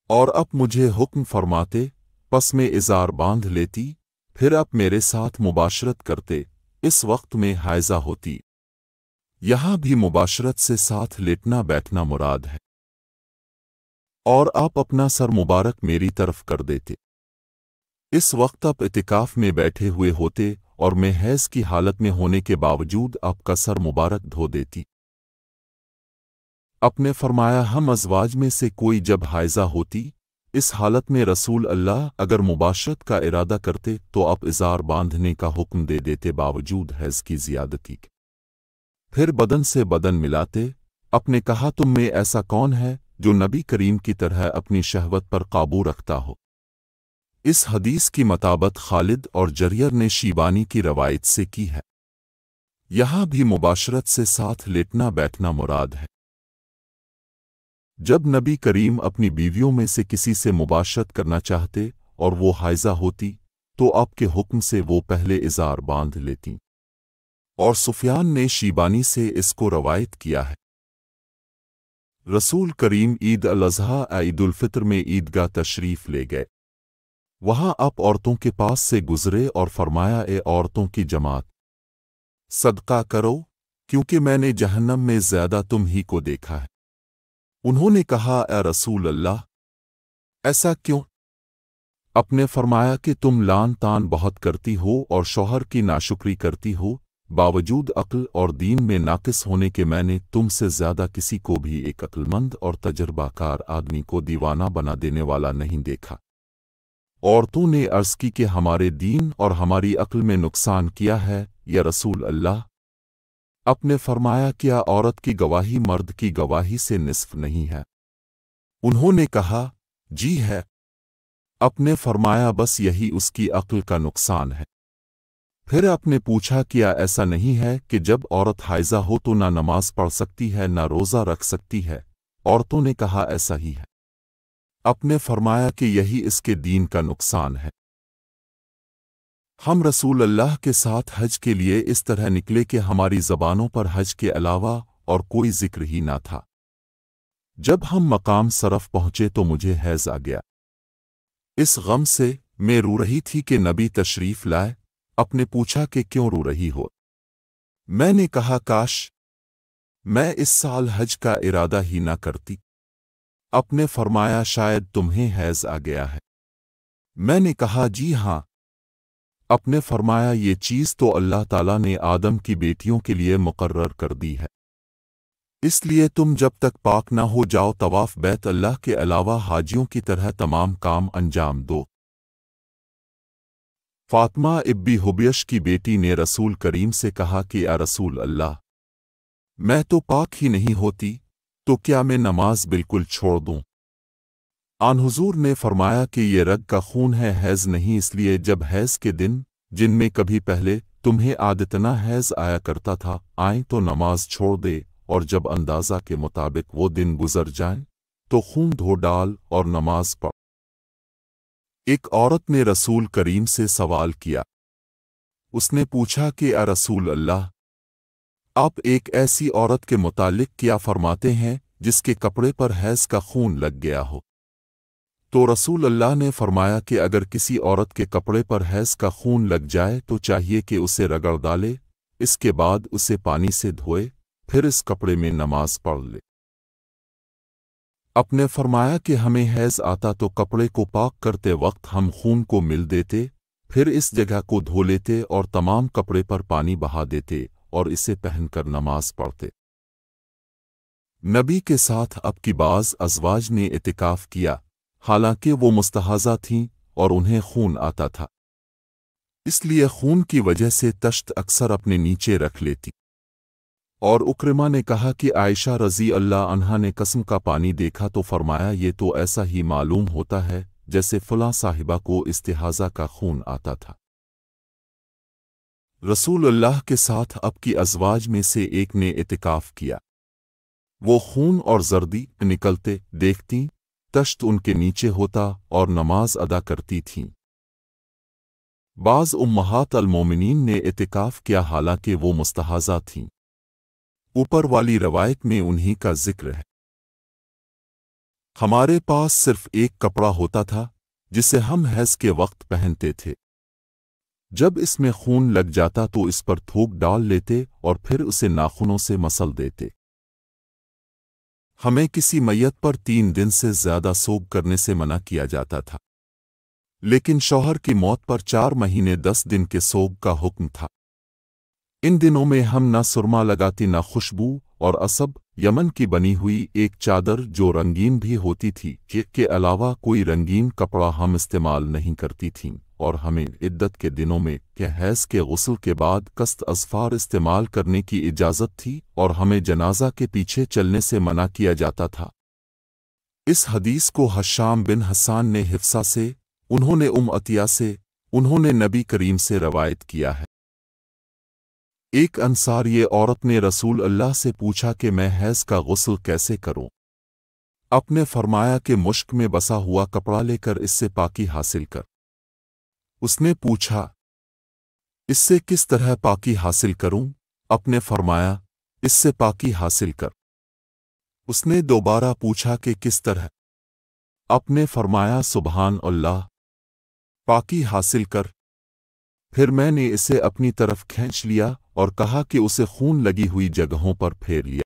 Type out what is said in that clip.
اور اب مجھے حکم فرماتے، پس میں ازار باندھ لیتی، پھر اب میرے ساتھ مباشرت کرتے، اس وقت میں حائضہ ہوتی۔ یہاں بھی مباشرت سے ساتھ لیٹنا بیٹھنا مراد ہے۔ اور آپ اپنا سر مبارک میری طرف کر دیتے۔ اس وقت آپ اعتکاف میں بیٹھے ہوئے ہوتے اور میں حیض کی حالت میں ہونے کے باوجود آپ کا سر مبارک دھو دیتی۔ اپنے فرمایا ہم ازواج میں سے کوئی جب حائضہ ہوتی، اس حالت میں رسول اللہ اگر مباشرت کا ارادہ کرتے تو آپ ازار باندھنے کا حکم دے دیتے باوجود حیض کی زیادتی کے۔ پھر بدن سے بدن ملاتے، اپنے کہا تم میں ایسا کون ہے جو نبی کریم کی طرح اپنی شہوت پر قابو رکھتا ہو؟ اس حدیث کی مطابق خالد اور جریر نے شیبانی کی روایت سے کی ہے۔ یہاں بھی مباشرت سے ساتھ لیٹنا بیٹھنا مراد ہے۔ جب نبی کریم اپنی بیویوں میں سے کسی سے مباشرت کرنا چاہتے اور وہ حائضہ ہوتی تو آپ کے حکم سے وہ پہلے ازار باندھ لیتیں، اور سفیان نے شیبانی سے اس کو روایت کیا ہے۔ رسول کریم عید الاضحیٰ عید الفطر میں عیدگاہ تشریف لے گئے۔ وہاں آپ عورتوں کے پاس سے گزرے اور فرمایا اے عورتوں کی جماعت، صدقہ کرو کیونکہ میں نے جہنم میں زیادہ تم ہی کو دیکھا ہے۔ انہوں نے کہا اے رسول اللہ، ایسا کیوں؟ اپنے فرمایا کہ تم لان تان بہت کرتی ہو اور شوہر کی ناشکری کرتی ہو، باوجود عقل اور دین میں ناقص ہونے کے میں نے تم سے زیادہ کسی کو بھی ایک عقل مند اور تجربہ کار آدمی کو دیوانہ بنا دینے والا نہیں دیکھا۔ عورتوں نے عرض کی کہ ہمارے دین اور ہماری عقل میں نقصان کیا ہے یا رسول اللہ؟ اپنے فرمایا کیا عورت کی گواہی مرد کی گواہی سے نصف نہیں ہے؟ انہوں نے کہا جی ہے۔ اپنے فرمایا بس یہی اس کی عقل کا نقصان ہے۔ پھر آپ نے پوچھا کیا ایسا نہیں ہے کہ جب عورت حائضہ ہو تو نہ نماز پڑھ سکتی ہے نہ روزہ رکھ سکتی ہے؟ عورتوں نے کہا ایسا ہی ہے۔ اپنے فرمایا کہ یہی اس کے دین کا نقصان ہے۔ ہم رسول اللہ کے ساتھ حج کے لیے اس طرح نکلے کہ ہماری زبانوں پر حج کے علاوہ اور کوئی ذکر ہی نہ تھا۔ جب ہم مقام صرف پہنچے تو مجھے حیض آ گیا۔ اس غم سے میں رو رہی تھی کہ نبی تشریف لائے۔ اپنے پوچھا کہ کیوں رو رہی ہو؟ میں نے کہا کاش میں اس سال حج کا ارادہ ہی نہ کرتی۔ اپنے فرمایا شاید تمہیں حیض آ گیا ہے۔ میں نے کہا جی ہاں۔ اپنے فرمایا یہ چیز تو اللہ تعالیٰ نے آدم کی بیٹیوں کے لیے مقرر کر دی ہے، اس لیے تم جب تک پاک نہ ہو جاؤ طواف بیت اللہ کے علاوہ حاجیوں کی طرح تمام کام انجام دو۔ فاطمہ ابی حبیش کی بیٹی نے رسول کریم سے کہا کہ اے رسول اللہ، میں تو پاک ہی نہیں ہوتی، تو کیا میں نماز بالکل چھوڑ دوں؟ آن حضور نے فرمایا کہ یہ رگ کا خون ہے، حیض نہیں، اس لیے جب حیض کے دن جن میں کبھی پہلے تمہیں عادتنا حیض آیا کرتا تھا آئیں تو نماز چھوڑ دے، اور جب اندازہ کے مطابق وہ دن گزر جائیں تو خون دھو ڈال اور نماز پڑھ۔ ایک عورت نے رسول کریم سے سوال کیا۔ اس نے پوچھا کہ اے رسول اللہ، آپ ایک ایسی عورت کے متعلق کیا فرماتے ہیں جس کے کپڑے پر حیض کا خون لگ گیا ہو؟ تو رسول اللہ نے فرمایا کہ اگر کسی عورت کے کپڑے پر حیض کا خون لگ جائے تو چاہیے کہ اسے رگڑ ڈالے، اس کے بعد اسے پانی سے دھوئے، پھر اس کپڑے میں نماز پڑھ لے۔ اپنے فرمایا کہ ہمیں حیض آتا تو کپڑے کو پاک کرتے وقت ہم خون کو مل دیتے، پھر اس جگہ کو دھو لیتے اور تمام کپڑے پر پانی بہا دیتے اور اسے پہن کر نماز پڑھتے۔ نبی کے ساتھ اب کی بعض ازواج نے اعتکاف کیا، حالانکہ وہ مستحاضہ تھیں اور انہیں خون آتا تھا، اس لیے خون کی وجہ سے تشت اکثر اپنے نیچے رکھ لیتی۔ اور اکرمہ نے کہا کہ عائشہ رضی اللہ عنہا نے قسم کا پانی دیکھا تو فرمایا یہ تو ایسا ہی معلوم ہوتا ہے جیسے فلاں صاحبہ کو استحاضہ کا خون آتا تھا۔ رسول اللہ کے ساتھ اب کی ازواج میں سے ایک نے اعتکاف کیا۔ وہ خون اور زردی نکلتے دیکھتی، تشت ان کے نیچے ہوتا اور نماز ادا کرتی تھیں۔ بعض امہات المومنین نے اعتکاف کیا حالانکہ وہ مستحاضہ تھیں۔ اوپر والی روایت میں انہی کا ذکر ہے۔ ہمارے پاس صرف ایک کپڑا ہوتا تھا جسے ہم حیض کے وقت پہنتے تھے۔ جب اس میں خون لگ جاتا تو اس پر تھوک ڈال لیتے اور پھر اسے ناخنوں سے مسل دیتے۔ ہمیں کسی میت پر 3 دن سے زیادہ سوگ کرنے سے منع کیا جاتا تھا، لیکن شوہر کی موت پر 4 مہینے 10 دن کے سوگ کا حکم تھا۔ ان دنوں میں ہم نہ سرما لگاتی نہ خوشبو اور عصب یمن کی بنی ہوئی ایک چادر جو رنگین بھی ہوتی تھی کے علاوہ کوئی رنگین کپڑا ہم استعمال نہیں کرتی تھیں، اور ہمیں عدت کے دنوں میں حیض کے غسل کے بعد کست اظفار استعمال کرنے کی اجازت تھی اور ہمیں جنازہ کے پیچھے چلنے سے منع کیا جاتا تھا۔ اس حدیث کو حشام بن حسان نے حفصہ سے، انہوں نے عطیہ سے، انہوں نے نبی کریم سے روایت کیا ہے۔ ایک انصاری عورت نے رسول اللہ سے پوچھا کہ میں حیض کا غسل کیسے کروں؟ آپ نے فرمایا کہ مشک میں بسا ہوا کپڑا لے کر اس سے پاکی حاصل کر۔ اس نے پوچھا، اس سے کس طرح پاکی حاصل کروں؟ آپ نے فرمایا، اس سے پاکی حاصل کر۔ اس نے دوبارہ پوچھا کہ کس طرح؟ آپ نے فرمایا، سبحان اللہ، پاکی حاصل کر۔ پھر میں نے اسے اپنی طرف کھینچ لیا اور کہا کہ اسے خون لگی ہوئی جگہوں پر پھیر لیا۔